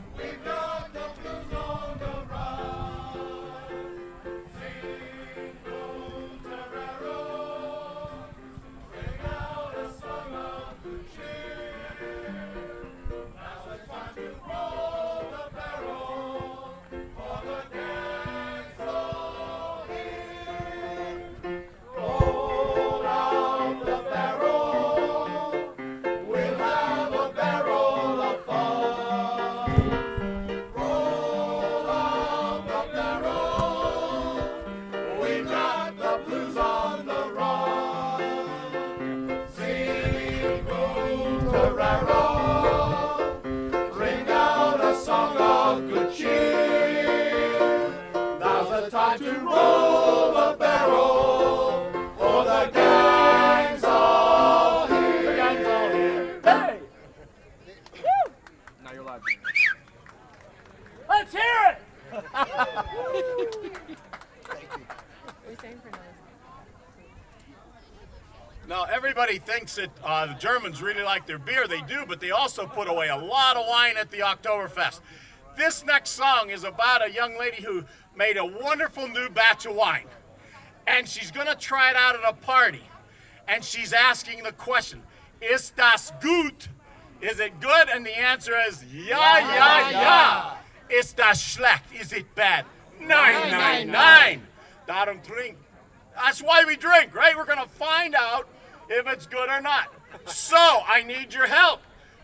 Now, everybody thinks that the Germans really like their beer. They do, but they also put away a lot of wine at the Oktoberfest. This next song is about a young lady who made a wonderful new batch of wine. And she's going to try it out at a party. And she's asking the question, Ist das gut? Is it good? And the answer is, ja. Ist das schlecht? Is it bad? Nein. Darum trink. That's why we drink, right? We're going to find out if it's good or not. So, I need your help.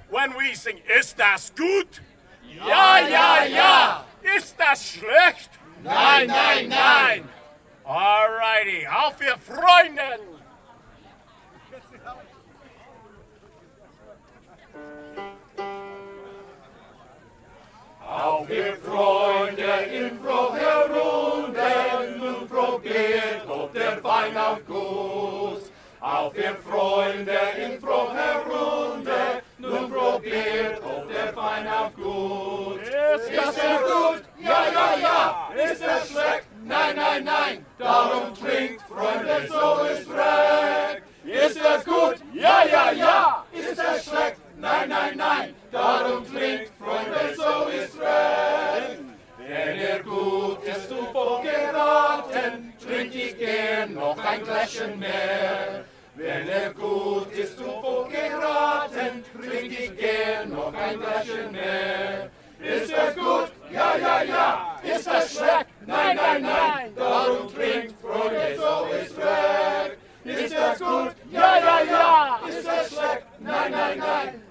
When we sing, Ist das gut? Ja. Ist das schlecht? Nein. Alrighty, auf ihr Freunden. Auf ihr Freunde in froher Runde, nun probiert, ob der Wein auch gut. Auf ihr Freunde in froher Runde, nun probiert, ob der Wein auch gut. Ist er gut? Ja. Ist er schlecht? Nein. Darum trinkt, Freunde, so ist recht. Ist er gut? Ja. Ist er schlecht? Nein. Darum trinkt, Freunde, so ist recht. Wenn er gut ist und voll geraten, trinkt ich gern noch ein Gläschen mehr. Wenn er gut ist und voll geraten, trinkt ich gern noch ein Gläschen mehr. Ist er gut? Ja. Ist er schlecht? Nein. Darum trinkt, Freunde, so ist recht. Ist er gut? Ja. Ist er schlecht? Nein.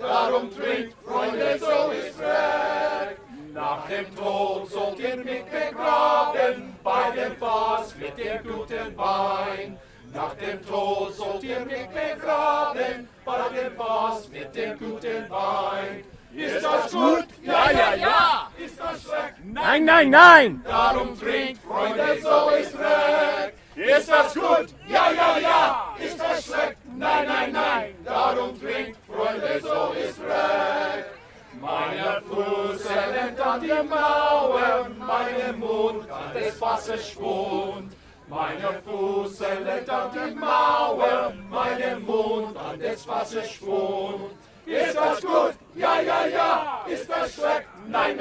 Darum trinkt, Freunde, so ist recht. Nach dem Tod sollt ihr mich begraben, bei dem Fass mit dem guten Wein. Nach dem Tod sollt ihr mich begraben, bei dem Fass mit dem guten Wein. Ist das gut? Ja. Ist das schlecht? Nein. Darum trinkt, Freunde, so ist recht. Ist das gut? Ja. Ist das schlecht? Nein. Darum trinkt, Freunde, so ist recht. Meine Füße lenkt an die Mauer, mein Mund an des Wassers schwund. Meine Füße lenkt an die Mauer, mein Mund an des Wassers schwund. Ist das gut? Ja. Ist das schlecht? Nein.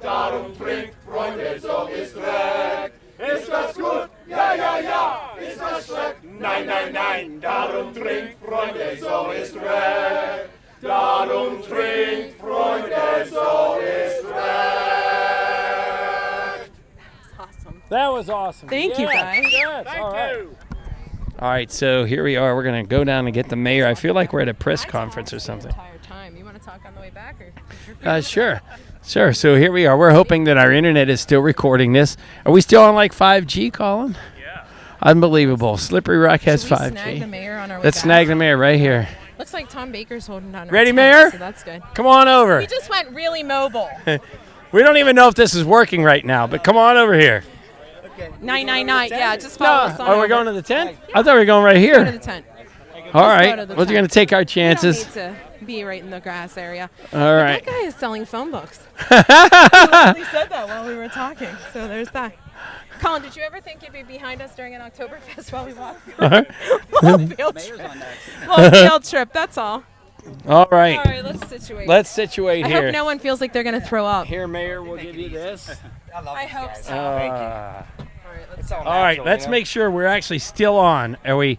Darum trinkt, Freunde, so ist recht. Ist das gut? Ja. Ist das schlecht? Nein. Darum trinkt, Freunde, so ist recht. Darum trinkt, Freunde, so ist recht. Awesome. That was awesome. Thank you, guys. Good. Thank you. All right, so here we are. We're going to go down and get the mayor. I feel like we're at a press conference or something. Entire time. You want to talk on the way back, or? Sure. So here we are. We're hoping that our internet is still recording this. Are we still on like 5G, Colin? Yeah. Unbelievable. Slippery Rock has Should we 5G. snag the mayor on our way Let's back? snag the mayor right here. Looks like Tom Baker's holding down our Ready, tent, Mayor? So that's good. Come on over. We just went really mobile. We don't even know if this is working right now, but come on over here. 999. Yeah, just follow us on. We're over. going to the tent? I thought we were going right Go to here. the tent. All right. go to the We're tent. going to take our We chances. don't need to be right in the grass area. All But right. that guy is selling phone books. He literally said that while we were talking. So there's that. Colin, did you ever think you'd be behind us during an Oktoberfest while we walk? Little field trip. Little field trip. That's all. All right. All right, let's situate. Let's situate I here. hope no one feels like they're going to throw up. Here, Mayor, we'll give you this. I hope so. All All right, right, let's make sure we're actually still on. Are we?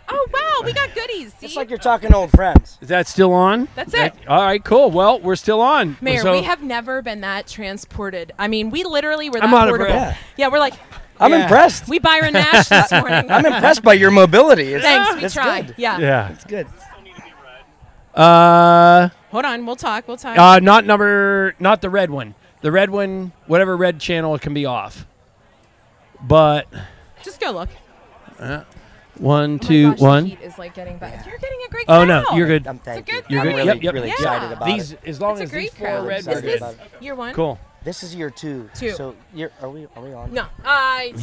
Oh, wow, we got goodies. See? It's like you're talking to old friends. Is that still on? That's it. All right, cool. Well, we're still on. Mayor, So- we have never been that transported. I mean, we literally were I'm that out of portable. breath. Yeah, we're like, I'm impressed. we Byron Nash this morning. I'm impressed by your mobility. Thanks, we it's try. Good. Yeah. Yeah. It's good. Hold on, we'll talk. Not the red one. The red one, whatever red channel, it can be off. But Just go look. 1, Oh 2, my gosh, 1. The heat is like getting back. You're getting a great Oh crowd. no, you're good. Thank a you. good You're I'm good. really, Yep. really Yeah. excited about These, it. as long It's a as great these 4 crowd. red Is ones. this year one? Cool. This is year 2. Two. So are we on? No,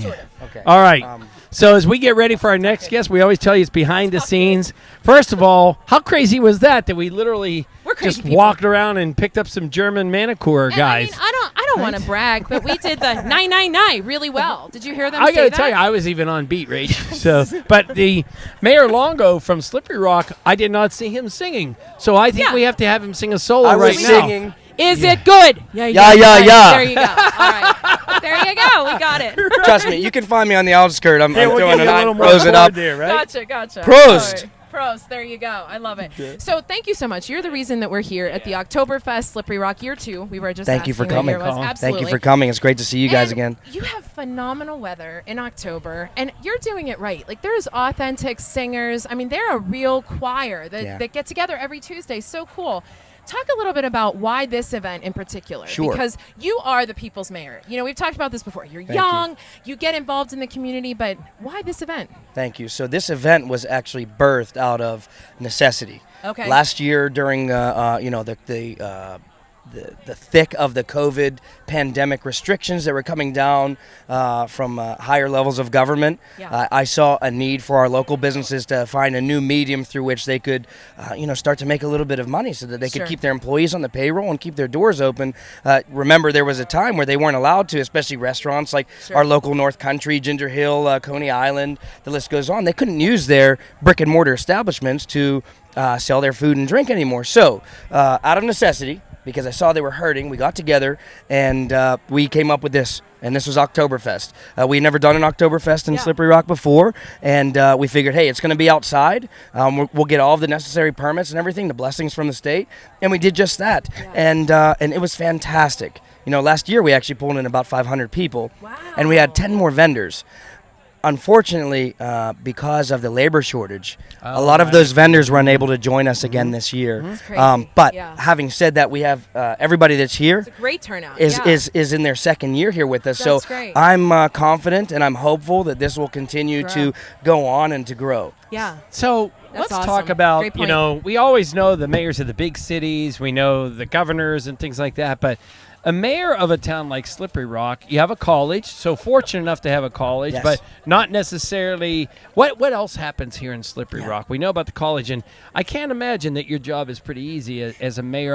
sort of. Okay. All right. Um, So as we get ready for our next guest, we always tell you it's behind the scenes. First of all, how crazy was that we literally We're crazy just people. walked around and picked up some German Maennerchor And guys? I don't want to brag, but we did the 999 really well. Did you hear them I say gotta that? tell you, I was even on beat, Rach. So, but the Mayor Longo from Slippery Rock, I did not see him singing. So I think Yeah. we have to have him sing a solo I right was now. singing. Is it good? Yeah. Yeah. There you go. All right. There you go. We got it. Trust me, you can find me on the outskirt. I'm We'll doing give it. you a little more Pros it chord up. there, right? Gotcha. Prost. All right. Prost. There you go. I love it. So thank you so much. You're the reason that we're here at the Oktoberfest Slippery Rock Year 2. We were just Thank you for asking what year coming. it was. Colin. Absolutely. Thank you for coming. It's great to see you guys And again. You have phenomenal weather in October, and you're doing it right. Like, there's authentic singers. I mean, they're a real choir that get together every Tuesday. So cool. Talk a little bit about why this event in particular. Sure. Because you are the people's mayor. You know, we've talked about this before. You're Thank young, you get involved in the community, but why this event? Thank you. So this event was actually birthed out of necessity. Okay. Last year during the thick of the COVID pandemic restrictions that were coming down from higher levels of government, Yeah. I saw a need for our local businesses to find a new medium through which they could, start to make a little bit of money so that they Sure. could keep their employees on the payroll and keep their doors open. Remember, there was a time where they weren't allowed to, especially restaurants like Sure. our local North Country, Ginger Hill, Coney Island, the list goes on. They couldn't use their brick and mortar establishments to sell their food and drink anymore. So, out of necessity, because I saw they were hurting, we got together and we came up with this. And this was Oktoberfest. We had never done an Oktoberfest in Yeah. Slippery Rock before, and we figured, hey, it's going to be outside. We'll get all of the necessary permits and everything, the blessings from the state, and we did just that. Yeah. And it was fantastic. You know, last year we actually pulled in about 500 people, Wow. and we had 10 more vendors. Unfortunately, because of the labor shortage, a lot of those vendors were unable to join us again this year. That's crazy. But Yeah. having said that, we have everybody that's here It's a great turnout. is yeah. is in their second year here with us. That's So great. I'm confident and I'm hopeful that this will continue Grow. to go on and to grow. Yeah. So That's let's talk awesome. about, Great point. we always know the mayors of the big cities, we know the governors and things like that, but a mayor of a town like Slippery Rock, you have a college, so fortunate enough to have a college, Yes. but not necessarily. What else happens here in Slippery Rock? We know about the college, and I can't imagine that your job is pretty easy as a mayor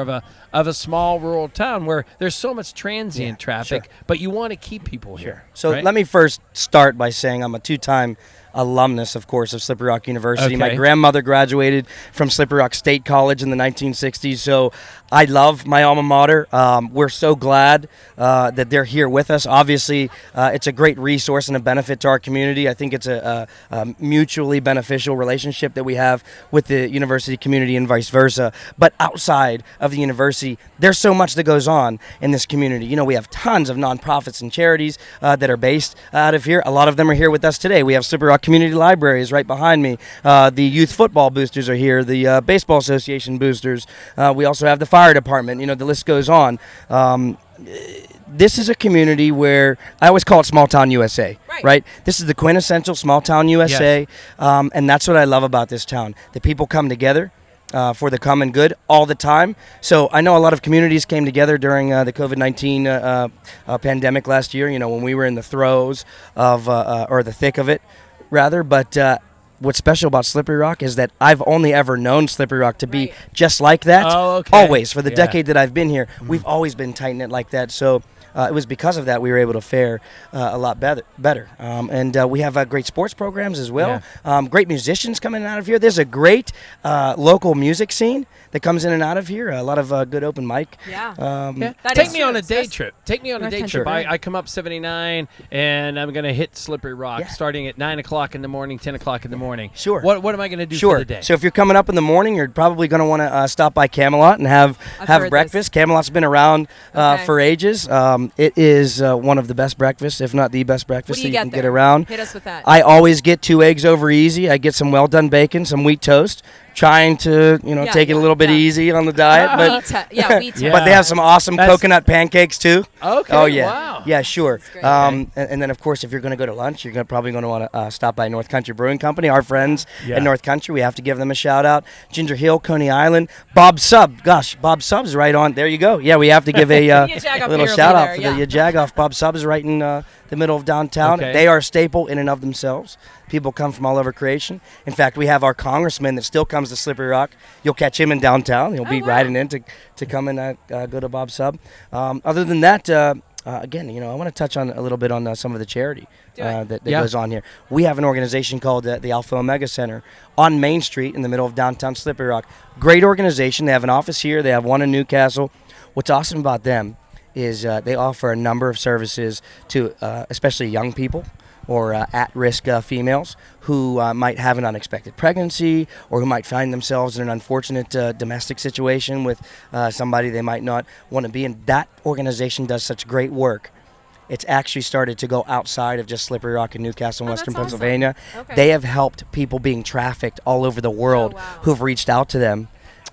of a small rural town where there's so much transient traffic, sure. but you want to keep people here. So right? let me first start by saying I'm a two-time alumnus, of course, of Slippery Rock University. My Okay. grandmother graduated from Slippery Rock State College in the 1960s, so I love my alma mater. We're so glad that they're here with us. Obviously, it's a great resource and a benefit to our community. I think it's a mutually beneficial relationship that we have with the university community and vice versa. But outside of the university, there's so much that goes on in this community. You know, we have tons of nonprofits and charities that are based out of here. A lot of them are here with us today. We have Slippery Rock Community Library is right behind me. The youth football boosters are here. The baseball association boosters. We also have the fire department. You know, the list goes on. This is a community where I always call it small town USA, right? This is the quintessential small town USA, and that's what I love about this town. The people come together for the common good all the time. So I know a lot of communities came together during the COVID-19 pandemic last year, you know, when we were in the throes of, or the thick of it, rather, but what's special about Slippery Rock is that I've only ever known Slippery Rock to be Right. just like that. Oh, okay. Always. For the Yeah. decade that I've been here, we've always been tight-knit like that. So it was because of that we were able to fare a lot better. And we have great sports programs as well. Great musicians coming out of here. There's a great local music scene that comes in and out of here. A lot of good open mic. Take me on a day trip. Take me on a North day Country. trip. I come up 79, and I'm going to hit Slippery Rock starting at 9 o'clock in the morning, 10 o'clock in the morning. Sure. What am I going to do Sure. for the day? So if you're coming up in the morning, you're probably going to want to stop by Camelot and have heard breakfast. Camelot's been around Okay. for ages. It is one of the best breakfasts, if not the best breakfast What do that you you can get get around. Hit us with that. I always get 2 eggs over easy. I get some well-done bacon, some wheat toast. Trying to, take it a little bit easy on the diet, but wheat toast. but they have some awesome coconut pancakes too. Okay. Oh yeah. Wow. Yeah, sure. great. And then of course, if you're going to go to lunch, you're probably going to want to stop by North Country Brewing Company. Our friends in North Country, we have to give them a shout out. Ginger Hill, Coney Island, Bob Sub. Gosh, Bob Sub's right on. There you go. Yeah, we have to give a YaJagoff little beer will shout be out there, for yeah. the YaJagoff. Bob Sub is right in the middle of downtown. Okay. They are a staple in and of themselves. People come from all over creation. In fact, we have our congressman that still comes to Slippery Rock. You'll catch him in downtown. He'll be riding in to come and go to Bob Sub. Other than that, again, I want to touch on a little bit on some of the charity that goes on here. We have an organization called the Alpha Omega Center on Main Street in the middle of downtown Slippery Rock. Great organization. They have an office here. They have one in Newcastle. What's awesome about them is they offer a number of services to especially young people or at-risk females who might have an unexpected pregnancy or who might find themselves in an unfortunate domestic situation with somebody they might not want to be in. That organization does such great work. It's actually started to go outside of just Slippery Rock and Newcastle and Western that's awesome. Pennsylvania. Okay. They have helped people being trafficked all over the world wow. who've reached out to them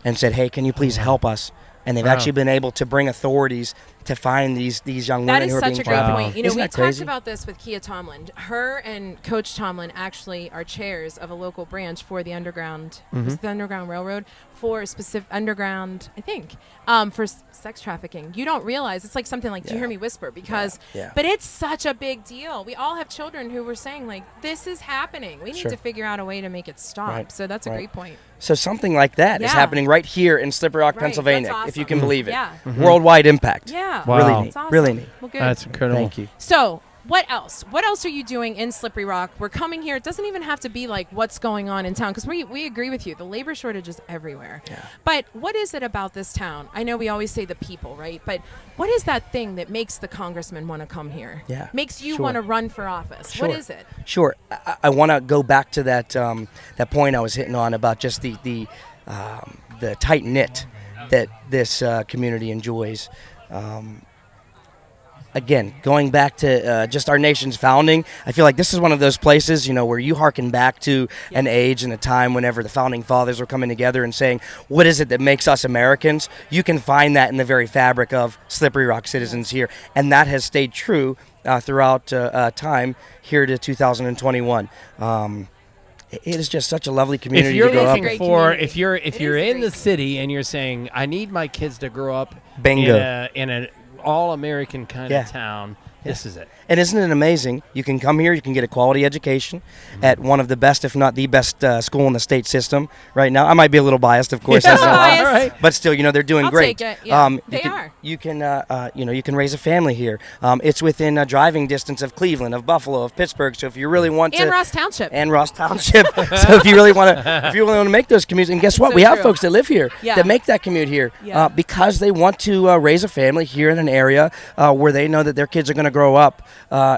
and said, hey, can you please help us? And they've actually been able to bring authorities to find these young That women is who are such being a great trafficked. point. Isn't We that talked crazy? about this with Kia Tomlin. Her and Coach Tomlin actually are chairs of a local branch for the Underground, was it the Underground Railroad, for specific underground, I think, for sex trafficking. You don't realize it's like something like, do you hear me whisper? Because, but it's such a big deal. We all have children who were saying like, this is happening. We need to figure out a way to make it stop. Right. So that's a great point. So something like that is happening right here in Slippery Rock, Right. Pennsylvania, That's if you awesome. can believe it. Yeah. Worldwide impact. Yeah. Wow. Really neat. That's awesome. Really neat. Well, good. That's incredible. Thank you. So, what else? What else are you doing in Slippery Rock? We're coming here. It doesn't even have to be like what's going on in town, because we agree with you. The labor shortage is everywhere. Yeah. But what is it about this town? I know we always say the people, right? But what is that thing that makes the congressman want to come here? Yeah. Makes you Sure. want to run for office? Sure. What is it? Sure. I want to go back to that that point I was hitting on about just the tight knit that this community enjoys. Again, going back to just our nation's founding, I feel like this is one of those places, where you hearken back to an age and a time whenever the founding fathers were coming together and saying, what is it that makes us Americans? You can find that in the very fabric of Slippery Rock citizens here. And that has stayed true throughout time here to 2021. It is just such a lovely community If you're to grow up looking in. for, community. if you're is a in the great city and you're saying, I need my kids to grow up Bingo. in an all-American kind Yeah. of town, this is it. And isn't it amazing? You can come here, you can get a quality education at one of the best, if not the best, school in the state system right now. I might be a little biased, of course, as Biased. All right. but still, they're doing I'll great. take it. Yeah, You they can, are. You can, you can raise a family here. It's within driving distance of Cleveland, of Buffalo, of Pittsburgh. So if you really want And to, Ross Township. and Ross Township. So if you really want to make those commutes, and guess what? So We have true. folks that live here Yeah. that make that commute here Yeah. because they want to raise a family here in an area where they know that their kids are going to grow up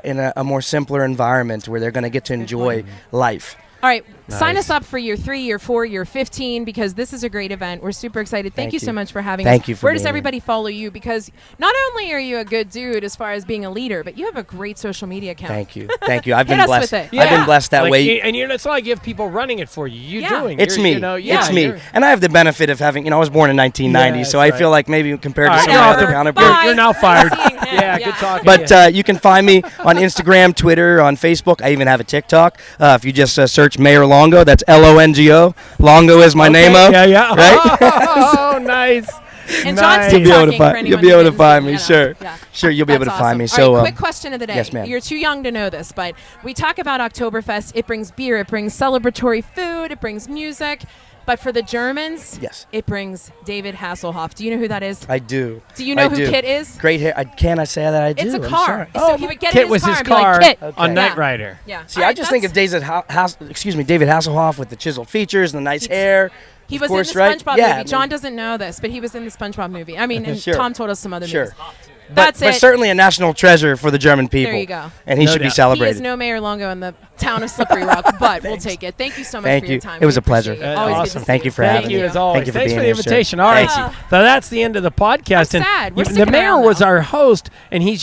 in a more simpler environment where they're going to get to enjoy life. All right, sign Nice. us up for year 3, year 4, year 15, because this is a great event. We're super excited. Thank you so you. much for having Thank us. you for Where does being here. everybody follow you? Because not only are you a good dude as far as being a leader, but you have a great social media account. Thank you. Thank you. I've Hit been us blessed. with it. I've been Yeah. blessed that Like, way. and it's not like you have people running it for you. You're Yeah. doing It's you're- me. yeah, It's me. you're- And I have the benefit of having, I was born in 1990, Yeah, so that's I feel like maybe compared All to right, some you're of off my other the- counterparts. You're now fired. Seeing him. Yeah, good talking. But you can find me on Instagram, Twitter, on Facebook. I even have a TikTok. If you just search Mayor Longo, that's Longo. Longo is my name. Yeah, yeah. Right? Oh, nice. And Nice. John's You'll be able to TikToking for find. anyone You'll be who able to didn't find see, me. you know. Sure. Yeah. Sure. You'll be able to That's find me. awesome. So, All right, quick question of the day. yes, ma'am. You're too young to know this, but we talk about Oktoberfest. It brings beer, it brings celebratory food, it brings music. But for the Germans, Yes. it brings David Hasselhoff. Do you know who that is? I do. Do you know I who do. Kit is? Great hair. Can I say that I do? It's a I'm car. sorry. So he would get Kit in was his his car car and be like, Kit. on Yeah. Knight Rider. Yeah. See, All I right, just think of that's- David Hasselhoff with the chiseled features and the nice hair. He of was course, in the right? SpongeBob Yeah, I movie. mean- John doesn't know this, but he was in the SpongeBob movie. I mean, and Sure. Tom told us some other Sure. movies. That's but it. certainly a national treasure for the German people. There you go. And he No should be doubt. He celebrated. is no Mayor Longo in the town of Slippery Rock, but we'll take it. Thank you so much Thank for your you. time. It was We a pleasure. appreciate it. Always good to Awesome. see Thank you for Thank having you me. as always. Thank you for Thanks being for the here, sir. invitation. All right. Thank you. So that's the end of the podcast. I'm sad. We're the sticking mayor around, was though. our host, and he's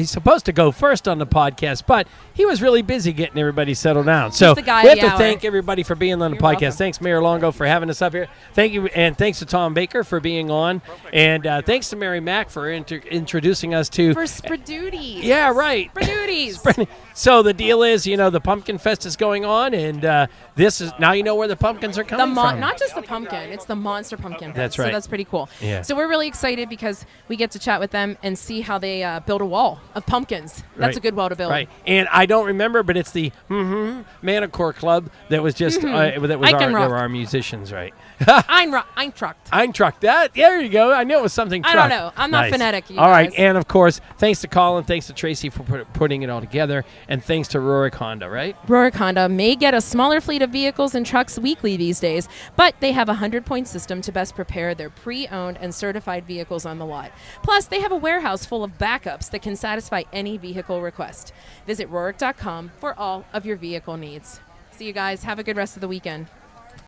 supposed to go first on the podcast, but he was really busy getting everybody settled down. So the guy we of have the to hour. thank everybody for being on the You're podcast. welcome. Thanks, Mayor Longo, for having us up here. Thank you, and thanks to Tom Baker for being on, and thanks to Mary Mack for introducing us to. For Spreduties. Yeah, right. Spreduties. So the deal is, the Pumpkin Fest is going on, and this is now you know where the pumpkins are coming from. Not just the pumpkin, it's the monster pumpkin. That's So right. that's pretty cool. Yeah. So we're really excited because we get to chat with them and see how they build a wall of pumpkins. That's Right. a good wall to build. Right, and I don't remember, but it's the Maennerchor Club that was just that was I can they rock. were our musicians, right? Eintracht. Eintracht. There you go. I knew it was something. I don't truck. know. I'm not Nice. phonetic, you All right, guys. and of course, thanks to Colin, thanks to Tracy for putting it all together, and thanks to Rorik Honda, right? Rorik Honda may get a smaller fleet of vehicles and trucks weekly these days, but they have a 100-point system to best prepare their pre-owned and certified vehicles on the lot. Plus, they have a warehouse full of backups that can satisfy any vehicle request. Visit Rorik.com for all of your vehicle needs. See you guys. Have a good rest of the weekend.